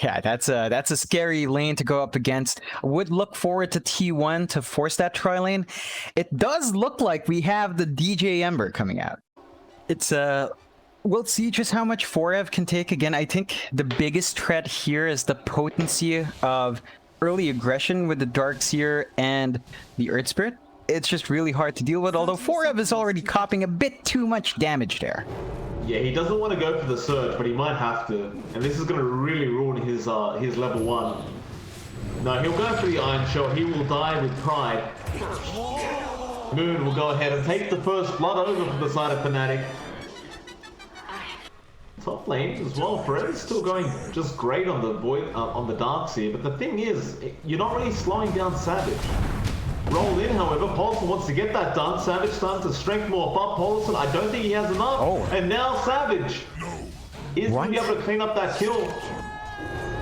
Yeah, that's a scary lane to go up against. Would look forward to T1 to force that tri lane. It does look like we have the DJ Ember coming out. It's we'll see just how much Forev can take. Again, I think the biggest threat here is the potency of early aggression with the Darkseer and the Earth Spirit. It's just really hard to deal with, although Forev is already copping a bit too much damage there. Yeah, he doesn't want to go for the surge, but he might have to. And this is going to really ruin his level 1. No, he'll go for the Iron Shell. He will die with pride. Moon will go ahead and take the first blood over from the side of FNATIC. Top lane as well. Fred is still going just great on the Darkseer, but the thing is, you're not really slowing down Savage. Roll in, however, Paulson wants to get that done. Savage starting to strength morph up. Paulson, I don't think he has enough. Oh. And now Savage is going to be able to clean up that kill.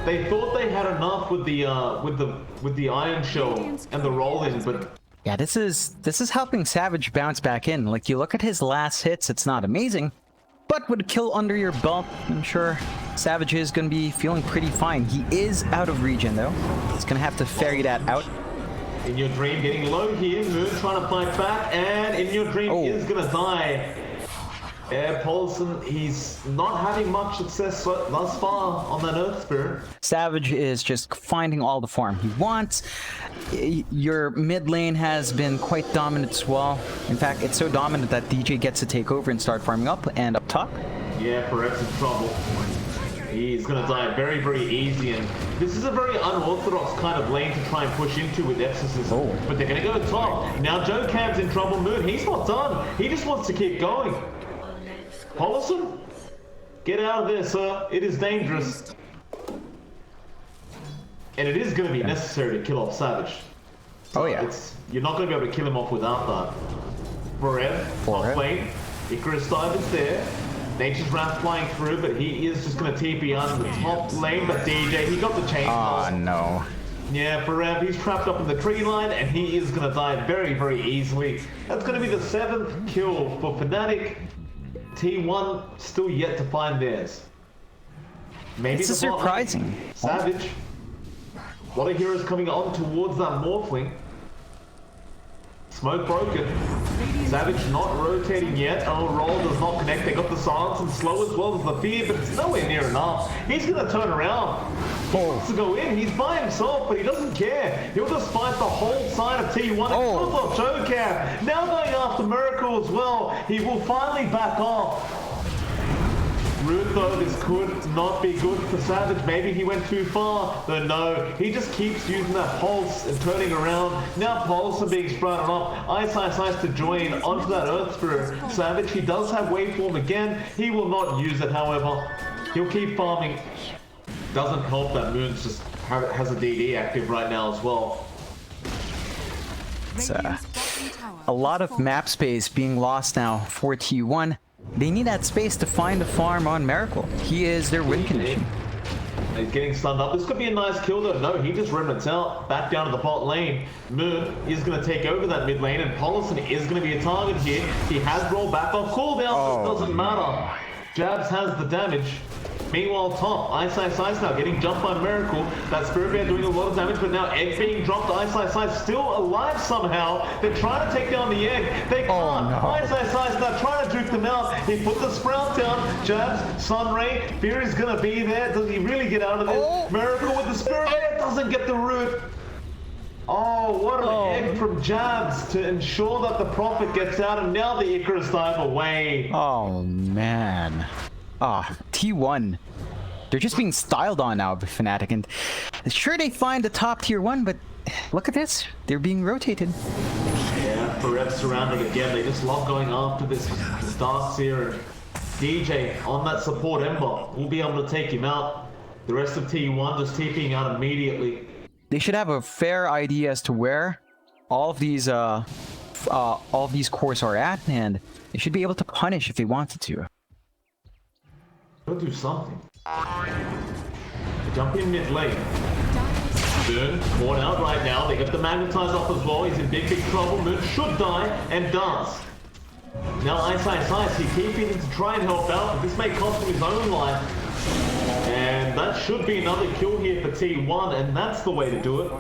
They thought they had enough with the Iron Shell and the roll in, but yeah, this is helping Savage bounce back in. Like, you look at his last hits, it's not amazing, but with a kill under your belt, I'm sure Savage is going to be feeling pretty fine. He is out of regen though. He's going to have to ferry that out. In Your Dream getting low here, Moon trying to fight back, and In Your Dream is gonna die. Paulson, he's not having much success thus far on that Earth Spirit. Savage is just finding all the farm he wants. Your mid lane has been quite dominant as well. In fact, it's so dominant that DJ gets to take over and start farming up, and up top. Yeah, Perep's in trouble. He's going to die very, very easy, and this is a very unorthodox kind of lane to try and push into with Exorcism. But they're going to go top. Now Joe Cam's in trouble. Moon, he's not done. He just wants to keep going. Paulson, get out of there, sir. It is dangerous. And it is going to be necessary to kill off Savage. Oh yeah. You're not going to be able to kill him off without that. Forev, top lane. Icarus Dive is there. Nature's Wrath flying through, but he is just going to TP on the top lane. But DJ, he got the chain. Oh no. Yeah, Forev, he's trapped up in the tree line, and he is going to die very, very easily. That's going to be the 7th kill for FNATIC. T1 still yet to find theirs. Maybe this is surprising. Savage. A lot of heroes coming on towards that Morphling. Smoke broken. Savage not rotating yet. Oh, roll does not connect. They got the silence and slow as well as the fear, but it's nowhere near enough. He's going to turn around. He wants to go in. He's by himself, but he doesn't care. He'll just fight the whole side of T1 and kills off Jocam. Now going after Miracle as well. He will finally back off. Root though, this could not be good for Savage. Maybe he went too far. But no, he just keeps using that pulse and turning around. Now Pulse are being sprouted up. Ice to join onto that Earth Spirit. Savage, he does have waveform again. He will not use it, however. He'll keep farming. Doesn't help that Moon's just has a DD active right now as well. It's a lot of map space being lost now for T1. They need that space to find a farm on Miracle. He is their win condition. He's getting stunned up. This could be a nice kill though. No, he just remnants out. Back down to the bot lane. Moon is going to take over that mid lane, and Paulson is going to be a target here. He has rolled back off cooldown, so it doesn't matter. Jabs has the damage. Meanwhile, top, Ice now getting jumped by Miracle. That Spirit Bear doing a lot of damage, but now Egg being dropped. Ice still alive somehow. They're trying to take down the Egg. They can't. Ice now trying to juke them out. He put the Sprout down. Jabs, Sunray, Fear is going to be there. Does he really get out of this? Miracle with the Spirit Bear doesn't get the root. Oh, what an egg from Jabs to ensure that the Prophet gets out, and now the Icarus dive away. Oh, man. T1. They're just being styled on now by FNATIC, and sure they find the top tier 1, but look at this. They're being rotated. Yeah, Forev surrounding again. They just love going after this Darkseer, and DJ on that support Ember will be able to take him out. The rest of T1 just TPing out immediately. They should have a fair idea as to where all of these cores are at, and they should be able to punish if they wanted to. Go do something. Jump in mid lane. Moon caught out right now. They get the Magnetize off as well. He's in big trouble. Moon should die and does. Now Ice, he keeping him to try and help out, but this may cost him his own life. And that should be another kill here for T1, and that's the way to do it.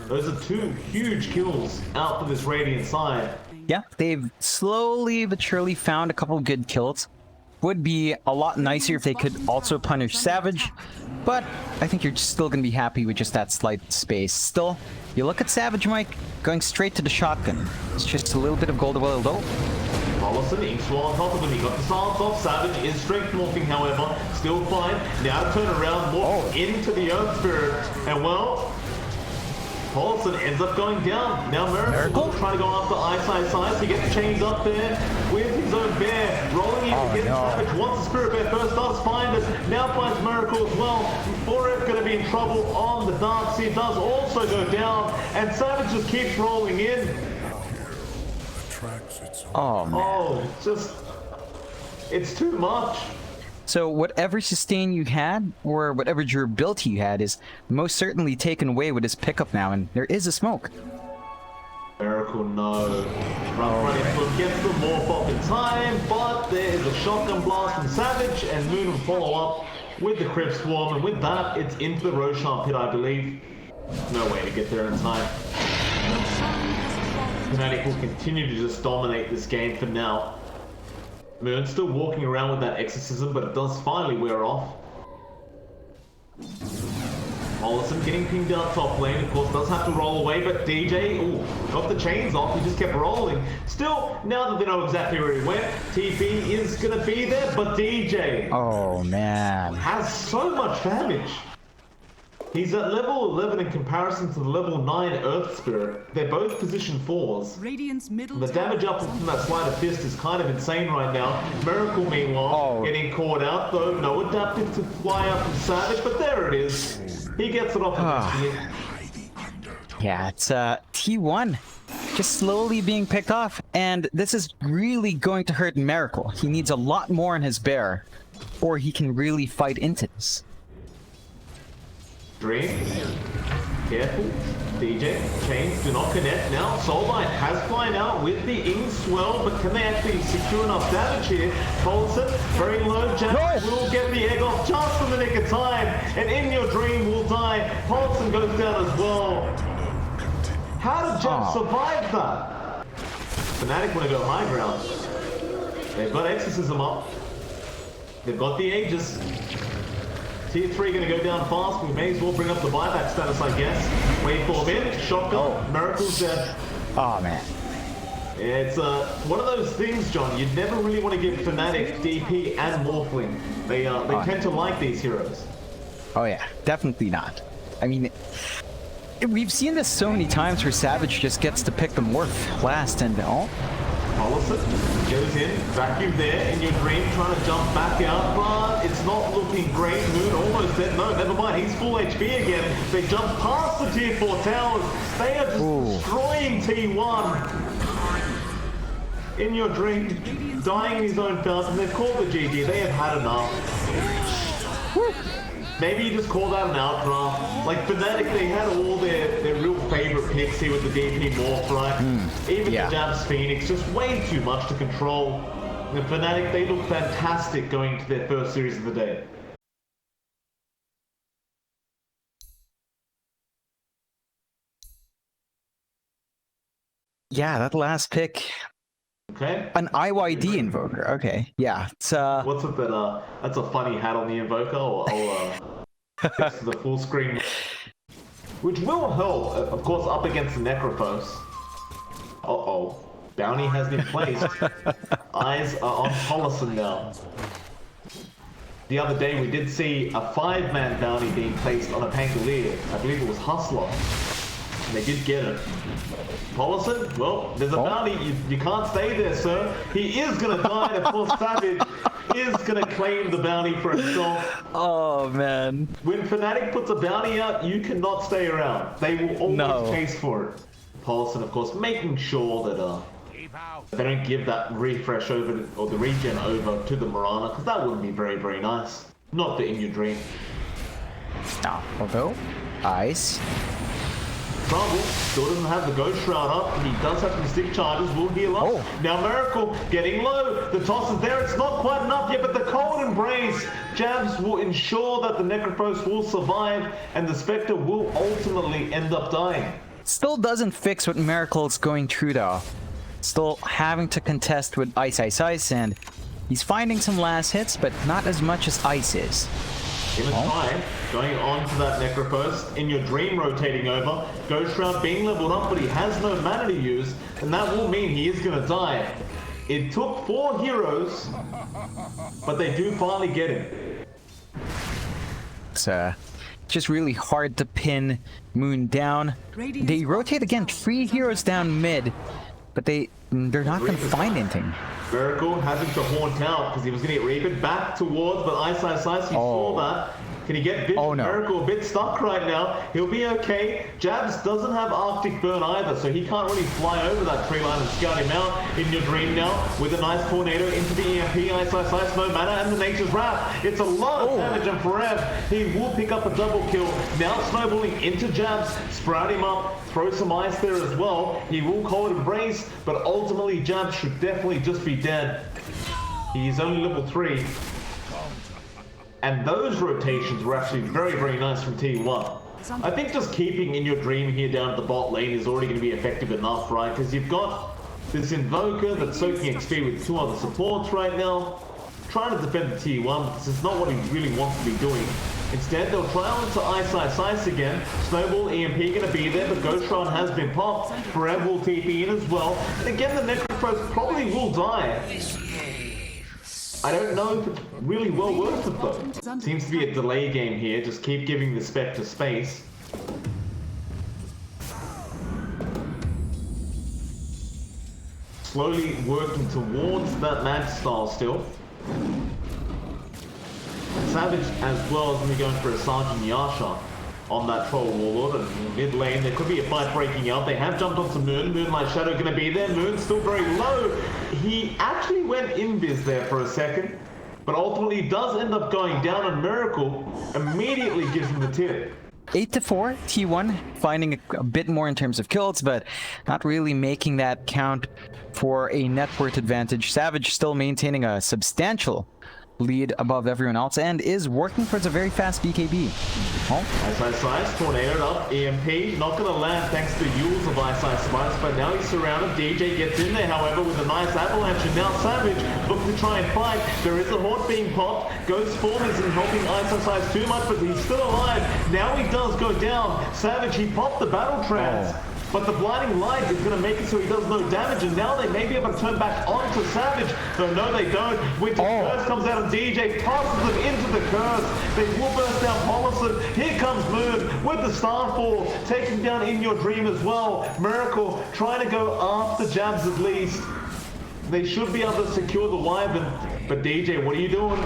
Those are two huge kills out for this Radiant side. Yeah, they've slowly but surely found a couple of good kills. Would be a lot nicer if they could also punish Savage, but I think you're still going to be happy with just that slight space. Still, you look at Savage, Mike, going straight to the shotgun. It's just a little bit of gold oil though. Mollison, Inkswell on top of him. He got the silence off. Savage is strength morphing, however. Still fine. Now to turn around, morph into the Earth Spirit. And well, Paulson ends up going down. Now Miracle trying to go after Ice. He gets chained up there with his own bear. Rolling in to get Savage. Wants the Spirit Bear first, does find it. Now finds Miracle as well. Forever going to be in trouble on the dance. He does also go down. And Savage just keeps rolling in. Oh, man. Oh, it's too much. So whatever sustain you had, or whatever durability you had, is most certainly taken away with his pickup now, and there is a smoke. Miracle, no. Running foot gets the morph off in time, but there is a shotgun blast from Savage, and Moon will follow up with the Crypt Swarm, and with that, it's into the Roshan pit, I believe. No way to get there in time. FNATIC will continue to just dominate this game for now. Moon still walking around with that exorcism, but it does finally wear off. Mollison getting pinged out top lane, of course, does have to roll away, but DJ, got the chains off, he just kept rolling. Still, now that they know exactly where he went, TP is gonna be there, but DJ has so much damage. He's at level 11 in comparison to the level 9 Earth Spirit. They're both position 4s. The damage up from that Sleight of Fist is kind of insane right now. Miracle, meanwhile, getting caught out, though. No adaptive to fly up from Savage, but there it is. He gets it off Yeah, it's T1 just slowly being picked off, and this is really going to hurt Miracle. He needs a lot more in his bear, or he can really fight into this. Dream. Careful. DJ. Chains do not connect now. Soullight has flying out with the Inkswell, but can they actually secure enough damage here? Paulson, very low jab, will get the egg off just in the nick of time, and In Your Dream will die. Paulson goes down as well. How did Jab survive that? FNATIC want to go high ground. They've got Exorcism up. They've got the Aegis. Tier 3 going to go down fast. We may as well bring up the buyback status, I guess. Waveform in, shotgun, Miracle's dead. Oh, man. It's one of those things, John. You never really want to give FNATIC, DP, and Morphling. They tend to like these heroes. Oh, yeah. Definitely not. I mean, we've seen this so many times where Savage just gets to pick the morph last, and Paulson goes in, vacuum there, In Your Dream, trying to jump back out, but it's not looking great. Moon almost dead. No, never mind, he's full HP again. They jump past the tier 4 towers. They are just destroying T1. In Your Dream, dying in his own fountain. They've called the GG. They have had enough. Woo. Maybe you just call that an outdraft. Like FNATIC, they had all their real favorite picks here with the DP morph, right? Even the Jabs Phoenix, just way too much to control. And FNATIC, they look fantastic going to their first series of the day. yeah, that last pick. Okay. An IYD invoker. Okay. Yeah. It's What's with that? That's a funny hat on the invoker, or it's the full screen, which will help, of course, up against the Necrophos. Bounty has been placed. Eyes are on Paulson now. The other day we did see a 5-man bounty being placed on a Pangolier. I believe it was Hustler. And they did get it. Paulson, well, there's a bounty. You can't stay there, sir. He is going to die, and of course Savage is going to claim the bounty for himself. Oh, man. When FNATIC puts a bounty out, you cannot stay around. They will always chase for it. Paulson, of course, making sure that they don't give that refresh over, or the regen over to the Mirana, because that wouldn't be very, very nice. Not the In Your Dream. Although, Ice. trouble. Still doesn't have the Ghost Shroud up. He does have some stick charges. Will heal up. Oh. Now Miracle getting low. The toss is there. It's not quite enough yet, but the Cold Embrace jabs will ensure that the Necrophos will survive, and the Spectre will ultimately end up dying. Still doesn't fix what Miracle's going through though. Still having to contest with Ice, Ice, Ice, and he's finding some last hits, but not as much as Ice is. Give a try, going on to that Necrophos, in your dream rotating over, Ghost Shroud being leveled up, but he has no mana to use, and that will mean he is going to die. It took 4 heroes, but they do finally get him. It's just really hard to pin Moon down. They rotate again, 3 heroes down mid, but they're not going to find anything. Miracle having to haunt out because he was going to get reaped back towards, but Ice, Ice, Ice, he saw that. Can he get Vision? Oh, no. Miracle a bit stuck right now. He'll be okay. Jabs doesn't have Arctic Burn either, so he can't really fly over that tree line and scout him out in your dream now with a nice tornado into the EMP. Ice, Ice, Ice, no mana, and the Nature's Wrath. It's a lot of damage, and forever he will pick up a double kill. Now snowballing into Jabs, sprout him up, throw some ice there as well. He will Cold Embrace, but ultimately Jabs should definitely just be dead. He's only level 3. And those rotations were actually very, very nice from T1. I think just keeping in your dream here down at the bot lane is already going to be effective enough, right? Because you've got this Invoker that's soaking XP with 2 other supports right now, trying to defend the T1, but this is not what he really wants to be doing. Instead, they'll try on to Ice, Ice, Ice again. Snowball, EMP going to be there, but Ghost Shroud has been popped. Forever will TP in as well. And again, the Necrophos probably will die. I don't know if it's really well worth it though. Seems to be a delay game here. Just keep giving the Spectre space. Slowly working towards that Mad Style still. Savage as well is going to be going for a Sergeant Yasha on that Troll Warlord. And mid lane, there could be a fight breaking out. They have jumped onto Moon. Moonlight Shadow going to be there. Moon's still very low. He actually went invis there for a second, but ultimately does end up going down, and Miracle immediately gives him the tip. 8-4, T1 finding a bit more in terms of kills, but not really making that count for a net worth advantage. Savage still maintaining a substantial lead above everyone else and is working towards a very fast BKB. Ice, Ice, Ice, tornadoed up, EMP, not going to land thanks to Yules of Ice, Ice, Ice, but now he's surrounded. DJ gets in there, however, with a nice avalanche, and now Savage looks to try and fight. There is a horde being popped. Ghost Form isn't helping Ice, Ice, Ice too much, but he's still alive. Now he does go down. Savage, he popped the battle trance. But the blinding light is going to make it so he does no damage, and now they may be able to turn back onto Savage. So no, they don't. Winter Curse comes out of DJ, passes them into the curse. They will burst down Polison. Here comes Moon with the Starfall, taking down In Your Dream as well. Miracle trying to go after Jabs at least. They should be able to secure the Wyvern. But DJ, what are you doing?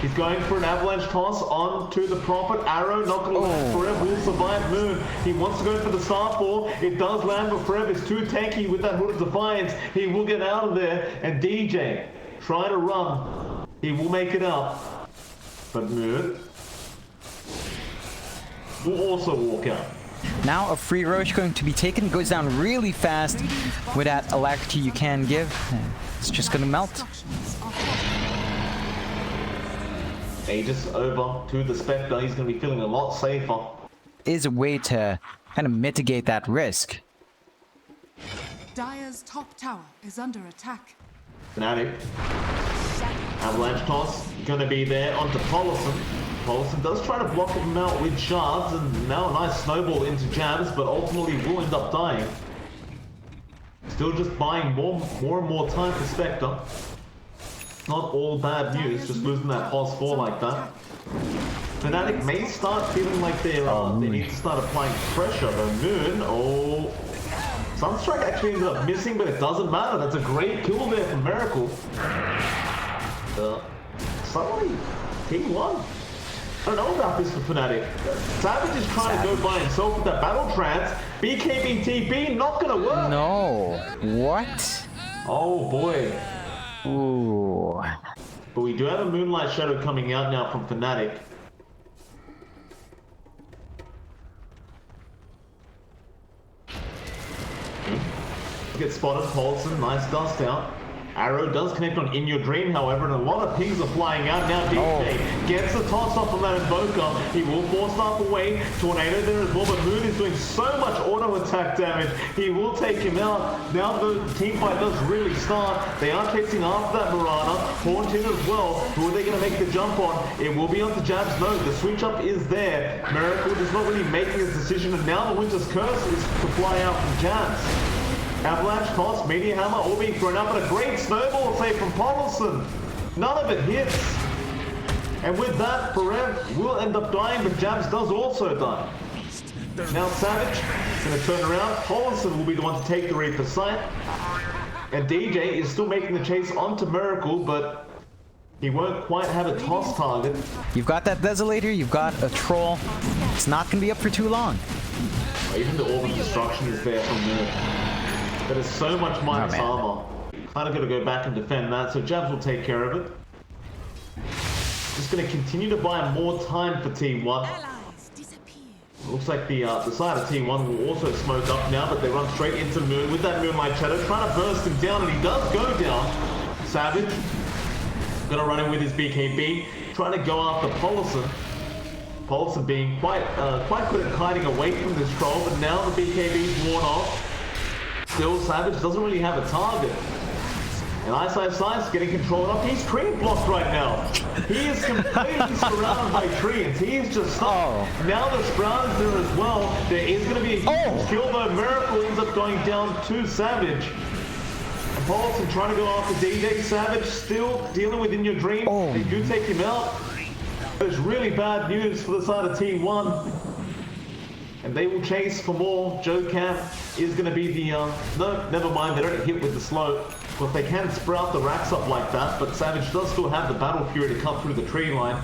He's going for an avalanche toss onto the Prophet. Arrow not going to land. Forever will survive Moon. He wants to go for the Starfall. It does land, but Forever is too tanky with that Hood of Defiance. He will get out of there. And DJ trying to run. He will make it out. But Moon will also walk out. Now a free Roche going to be taken. Goes down really fast with that alacrity you can give. It's just going to melt. Aegis over to the Spectre. He's going to be feeling a lot safer. Is a way to kind of mitigate that risk. Dire's top tower is under attack. FNATIC. Avalanche toss going to be there onto Polison. Polison does try to block him out with shards, and now a nice snowball into Jabs, but ultimately will end up dying. Still just buying more and more time for Spectre. Not all bad news, just losing that pulse 4 like that. FNATIC may start feeling like they need to start applying pressure. The Moon, Sunstrike actually ended up missing, but it doesn't matter. That's a great kill there from Miracle. Suddenly, T1. I don't know about this for FNATIC. Savage is trying to go by himself with that battle trance. BKB TP, not gonna work. No. What? Oh boy. Ooh. But we do have a Moonlight Shadow coming out now from FNATIC. get spotted. Paulson, nice dust out. Arrow does connect on In Your Dream, however, and a lot of pings are flying out. Now DJ gets the toss off from that Invoker. He will force off away. Tornado there as well, but Moon is doing so much auto attack damage. He will take him out. Now the team fight does really start. They are chasing after that Mirana. Haunted as well. Who are they going to make the jump on? It will be onto Jab's node. The switch up is there. Miracle is not really making his decision, and now the Winter's Curse is to fly out from Jabs. Avalanche toss, Meteor Hammer all being thrown up, but a great snowball save from Paulson. None of it hits. And with that, Forev will end up dying, but Jabs does also die. Now Savage is going to turn around. Paulson will be the one to take the Reaper sight. And DJ is still making the chase onto Miracle, but he won't quite have a toss target. You've got that Desolator, you've got a Troll. It's not going to be up for too long. Even the Orb of Destruction is there from Nerf. That is so much minus armor. Kind of got to go back and defend that, so Jabs will take care of it. Just going to continue to buy more time for T1. Looks like the side of T1 will also smoke up now, but they run straight into Moon with that Moonlight Shadow, trying to burst him down, and he does go down. Savage gonna run in with his BKB, trying to go after Paulson. Paulson being quite good at hiding away from this troll, but now the BKB's worn off. Still, Savage doesn't really have a target. And Ice getting controlled up. He's tree blocked right now. He is completely surrounded by trees. He is just stuck. Now the Sprout is there as well. There is going to be a huge kill, though. Miracle ends up going down to Savage. And Paulson trying to go after DJ. Savage still dealing with In Your Dream. They do take him out. There's really bad news for the side of T1. And they will chase for more. Joe Camp is going to be the... no, never mind. They don't hit with the slow. But they can sprout the racks up like that. But Savage does still have the Battle Fury to cut through the tree line.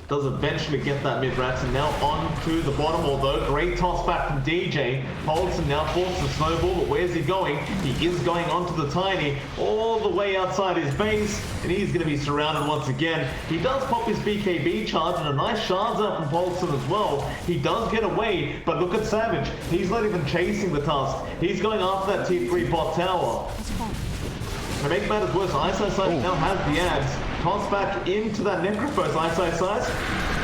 Does eventually get that mid-racks, and now on to the bottom, although great toss back from DJ. Paulson now forces the snowball, but where's he going? He is going onto the Tiny, all the way outside his base, and he's going to be surrounded once again. He does pop his BKB charge, and a nice shards out from Paulson as well. He does get away, but look at Savage. He's not even chasing the task. He's going after that tier 3 bot tower. To make matters worse, Ice now has the ads. Toss back into that Necrophos. Ice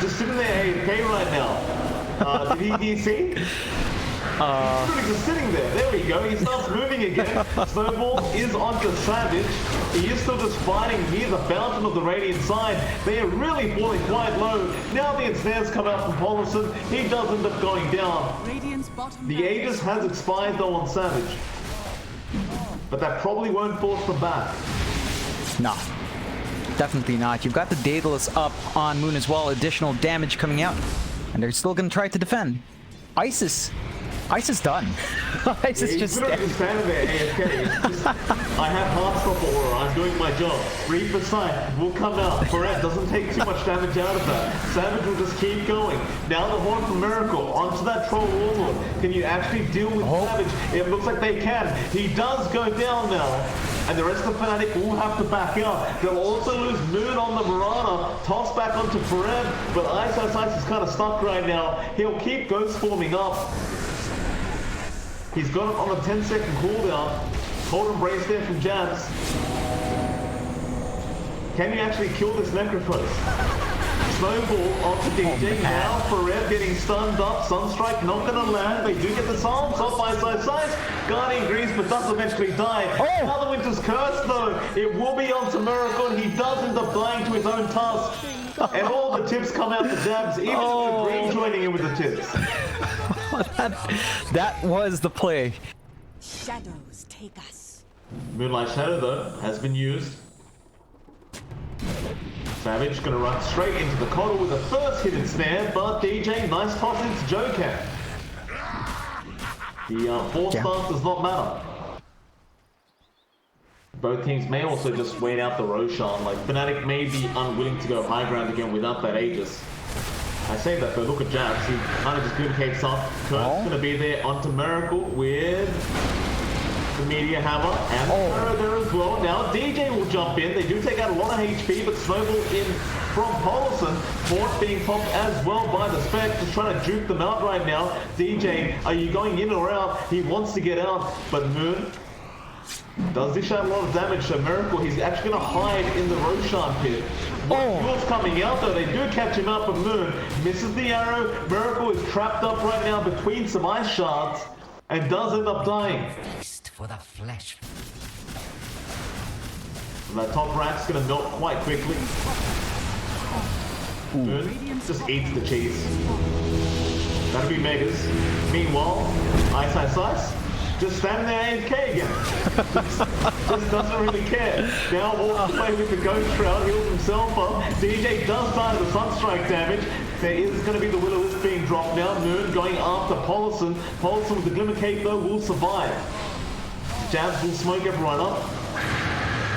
just sitting there AFK right now. Did he see? He's really just sitting there. There we go. He starts moving again. Snowball is onto Savage. He is still just fighting near the fountain of the Radiant side. They are really falling quite low. Now the ensnares come out from Paulson. He does end up going down. The Aegis has expired though on Savage. But that probably won't force them back. No. Definitely not. You've got the Daedalus up on Moon as well. Additional damage coming out. And they're still going to try to defend. Ice is done. Ice is just dead. Just standing there AFK. I have Heartstopper Aura. I'm doing my job. Reaper Sight will come out. Forever doesn't take too much damage out of that. Savage will just keep going. Now the Horn for Miracle onto that Troll Warlord. Can you actually deal with Savage? It looks like they can. He does go down now. And the rest of the FNATIC will have to back out. They'll also lose Moon on the Mirana. Toss back onto Forev. But Ice is kind of stuck right now. He'll keep Ghost forming up. He's got it on a 10-second cooldown. Cold Embrace there from Jabs. Can you actually kill this Necrophos? Snowball onto DJ. Now Forev getting stunned up. Sunstrike not gonna land. They do get the silence off by Ice. Guardian Grease, but does eventually die. Now the Winter's Curse though. It will be onto Miracle, and he does end up dying to his own task. And all the tips come out to Jabs, even with Green joining in with the tips. that was the play. Shadows take us. Moonlight Shadow though has been used. Savage gonna run straight into the coddle with the first hidden snare, but DJ nice toss into Joker. The force stance does not matter. Both teams may also just wait out the Roshan. Like FNATIC may be unwilling to go high ground again without that Aegis. I say that, but look at Jabs. He kind of just communicates off. Kurt's gonna be there onto Miracle with the Meteor Hammer and the Arrow there as well. Now DJ will jump in. They do take out a lot of HP, but Snowball in from Paulson. Fort being popped as well by the Spec, just trying to juke them out right now. DJ, are you going in or out? He wants to get out, but Moon does dish out a lot of damage to Miracle. He's actually going to hide in the Roshan pit. Fuel's coming out though. They do catch him up, but Moon misses the arrow. Miracle is trapped up right now between some ice shards and does end up dying. Feast for the flesh. And that top rack's going to melt quite quickly. Moon just eats the cheese. That'll be Megas. Meanwhile, Ice. Just standing there AFK again. just doesn't really care. Now walks away with the Ghost Shroud, heals himself up. DJ does die to the Sunstrike damage. There is going to be the Will-O-Wisp being dropped now. Moon going after Paulson. Paulson with the Glimmer Cape though will survive. Jabs will smoke everyone up.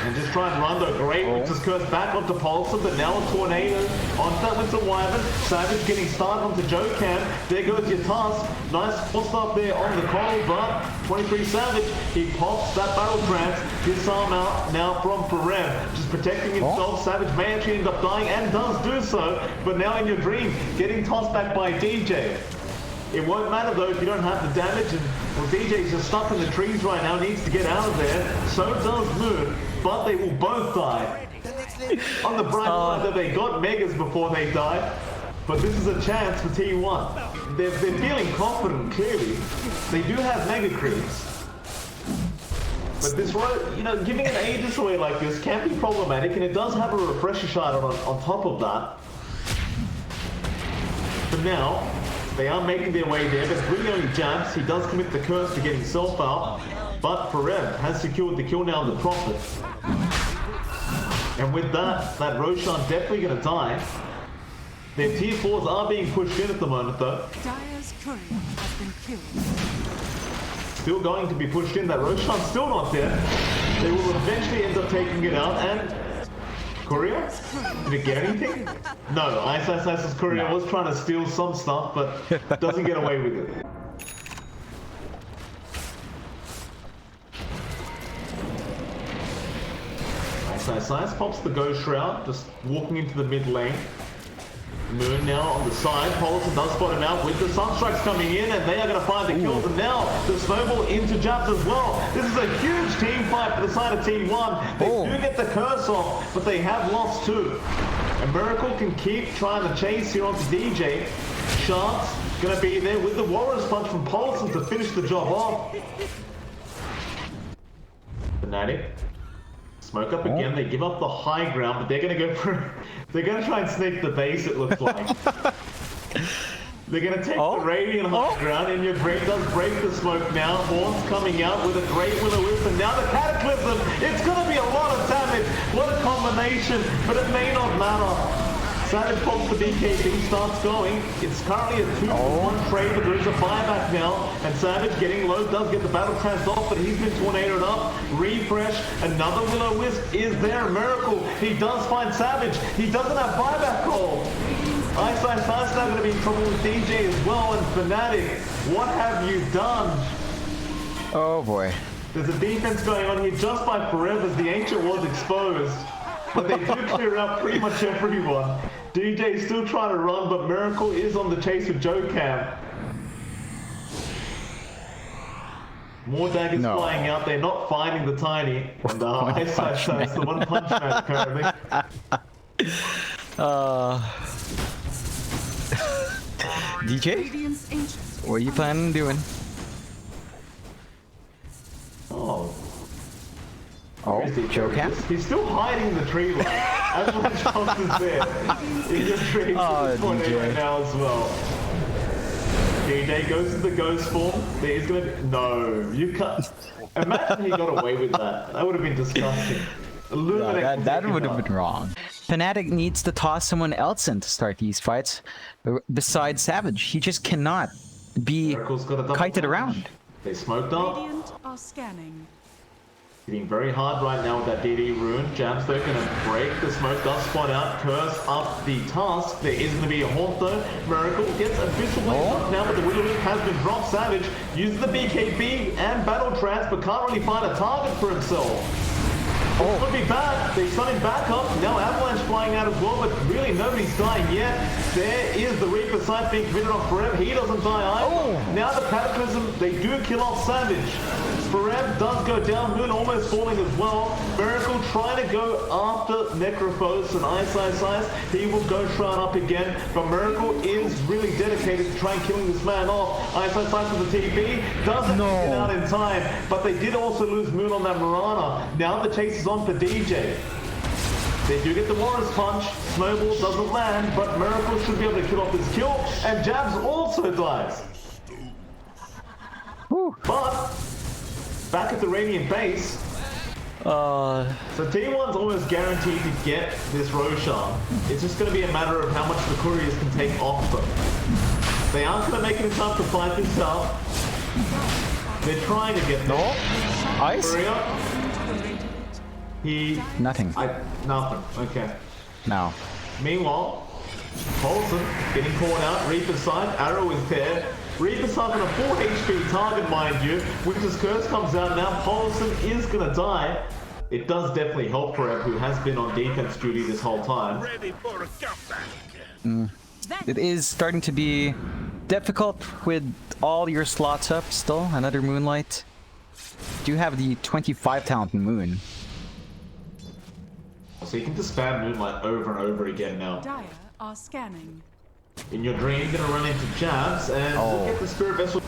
And just try and run though. Great, just curse back onto Paulson, but now a tornado on that with the Wyvern. Savage getting started onto Joe Cam. There goes your task. Nice post up there on the coral, but 23 Savage, he pops that battle trance. Disarm out now from Perem. Just protecting himself. Savage may actually end up dying and does do so, but now in your dream, getting tossed back by DJ. It won't matter though if you don't have the damage, and well, DJ's just stuck in the trees right now, needs to get out of there. So does Moon, but they will both die. On the bright side that they got Megas before they died, but this is a chance for T1. They're feeling confident, clearly. They do have Mega Creeps. But this road, you know, giving an Aegis away like this can be problematic, and it does have a refresher shard on top of that. But now, they are making their way there, but really only jabs. He does commit the curse to get himself out, but Perem has secured the kill now on the Prophet. And with that Roshan definitely going to die. Their tier 4s are being pushed in at the moment though. Dire's courier has been killed. Still going to be pushed in. That Roshan's still not there. They will eventually end up taking it out, and Courier? Did it get anything? No, Ice's Courier was trying to steal some stuff, but doesn't get away with it. Ice pops the Ghost Shroud, just walking into the mid lane. Moon now on the side. Paulson does spot him out with the Sunstrikes coming in, and they are going to find the kills. And now the Snowball into Jabs as well. This is a huge team fight for the side of Team 1. They do get the curse off, but they have lost too. And Miracle can keep trying to chase here onto DJ. Sharks going to be there with the Warriors Punch from Paulson to finish the job off. FNATIC. Smoke up again, they give up the high ground, but they're going to go for... They're going to try and sneak the base, it looks like. They're going to take the Radiant high ground, and your Great does break the smoke now. Horns coming out with a great Will-O-Wisp, and now the Cataclysm. It's going to be a lot of damage. What a combination, but it may not matter. Savage pops the BKB, starts going. It's currently a 2-1 trade, but there is a buyback now. And Savage getting low, does get the battle trance off, but he's been tornadoed up. Refresh, another Will-O-Wisp is there. Miracle, he does find Savage. He doesn't have buyback call. Ice now going to be in trouble with DJ as well, and FNATIC. What have you done? Oh boy. There's a defense going on here just by Forever as the Ancient was exposed. But they do clear out pretty much everyone. DJ is still trying to run, but Miracle is on the chase with Joe Cam. More daggers flying out. They're not finding the Tiny. And Ice it's the one punch man currently. DJ? What are you planning on doing? Oh, Joe Cam? He's still hiding in the tree line. As much chance is there. He's just trees at this point right now as well. DJ goes to the ghost form. There's gonna be... No, you can't... Imagine he got away with that. That would have been disgusting. No, that would have been wrong. FNATIC needs to toss someone else in to start these fights. Besides Savage. He just cannot be kited around. They smoked up. Radiant are scanning. Hitting very hard right now with that DD rune. Jabs though gonna break the smoke, does spot out, curse up the task. There is gonna be a haunt though. Miracle gets Abyssal Blade up now, but the Widow Loop has been dropped. Savage uses the BKB and Battle Trance, but can't really find a target for himself. It could be bad. They stun him back up. Now Avalanche flying out as well, but really nobody's dying yet. There is the Reaper side being committed on Forever. He doesn't die either. Now the Cataclysm, they do kill off Savage. Forever does go down. Moon almost falling as well. Miracle trying to go after Necrophos and Ice. He will go shroud up again, but Miracle is really dedicated to trying killing this man off. Ice with the TP. Doesn't get out in time, but they did also lose Moon on that Mirana. Now the chase is on for DJ. They do get the Warrior's Punch. Snowball doesn't land, but Miracle should be able to kill off this kill, and Jabs also dies. But back at the Radiant base, so T1's almost guaranteed to get this Roshan. It's just going to be a matter of how much the couriers can take off them. They aren't going to make it in time to fight this out. They're trying to get there. Ice? Nothing. Nothing. Okay. No. Meanwhile, Paulson getting caught out. Reaper's side. Arrow is there. Reaper's side on a 4 HP target, mind you. Winter's Curse comes out now. Paulson is going to die. It does definitely help Forever, who has been on defense duty this whole time. Ready for a comeback. It is starting to be difficult with all your slots up still. Another Moonlight. Do you have the 25 talent Moon? So you can just spam Moonlight over and over again now. Dire are scanning. In your dream, you're gonna run into Jabs and look at the Spirit Vessel.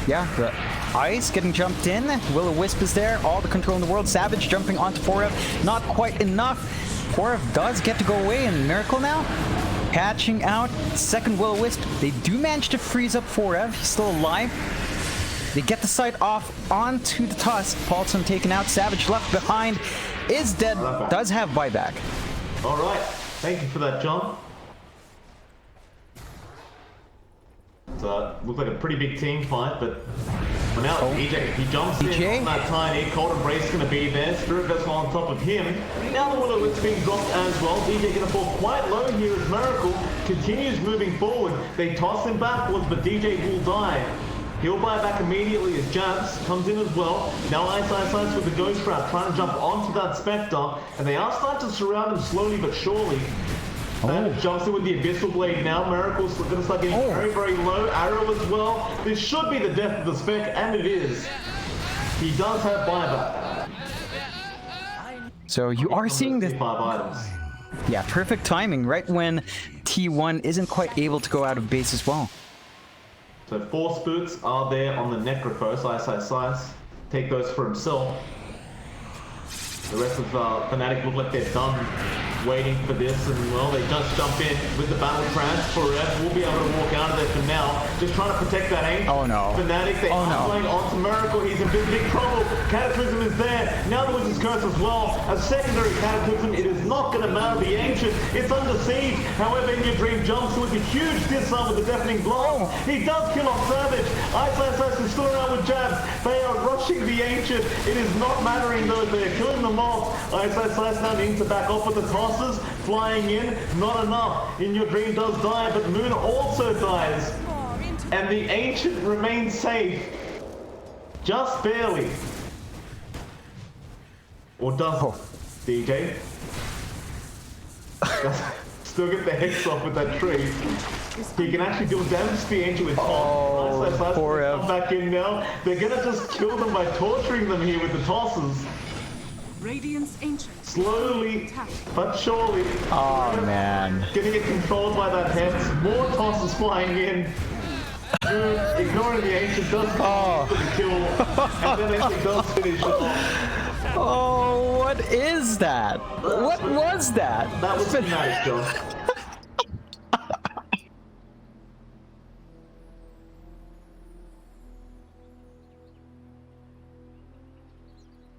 Yeah, the Ice getting jumped in. Will-O-Wisp is there. All the control in the world. Savage jumping onto Forev. Not quite enough. Forev does get to go away, and Miracle now patching out. Second Will-O-Wisp. They do manage to freeze up Forev. He's still alive. They get the sight off onto the Tusk. Paulson taken out. Savage left behind. Is dead. Does have buyback. Alright. Thank you for that, John. Looked like a pretty big team fight, but well, now DJ, he jumps in on that tiny. Cold Embrace going to be there. Spirit Vessel on top of him. Now the Will-O-Wisp being dropped as well. DJ going to fall quite low here as Miracle continues moving forward. They toss him backwards, but DJ will die. He'll buy back immediately as Jabs comes in as well. Now Ice with the Ghost Trap trying to jump onto that Spectre, and they are starting to surround him slowly but surely. Jumps in with the Abyssal Blade now. Miracle's going to start getting very, very low. Arrow as well. This should be the death of the Spec, and it is. He does have buyback. So you are seeing this. Yeah, perfect timing, right when T1 isn't quite able to go out of base as well. So 4 Spooks are there on the Necrophos. Ice. Take those for himself. The rest of FNATIC look like they're done waiting for this, and well, they just jump in with the Battle Trance. Forever will be able to walk out of there for now, just trying to protect that aim. Oh no. FNATIC, they are playing onto Miracle. He's in big trouble. Cataclysm is there. Now the Wizard's Curse as well. A secondary Cataclysm. It is not going to matter. The Ancient, it's under siege. However, in your dream jumps with a huge disarm with a deafening blow. He does kill off Savage. Ice is still around with Jabs. They are rushing the Ancient. It is not mattering though. They are killing them off. Ice now needs to back off with the tosses. Flying in, not enough. In your dream does die, but Moon also dies. And the Ancient remains safe. Just barely. Or does DJ? Still get the hex off with that tree. He can actually deal damage to the Ancient with toss. Come back in now. They're gonna just kill them by torturing them here with the tosses. Radiant's Ancient. Slowly, but surely. Oh man. Getting it controlled by that hex. More tosses flying in. Ignoring the Ancient does come for the kill. And then Ancient does finish off. Oh, what is that? What was that? That was FNATIC, John.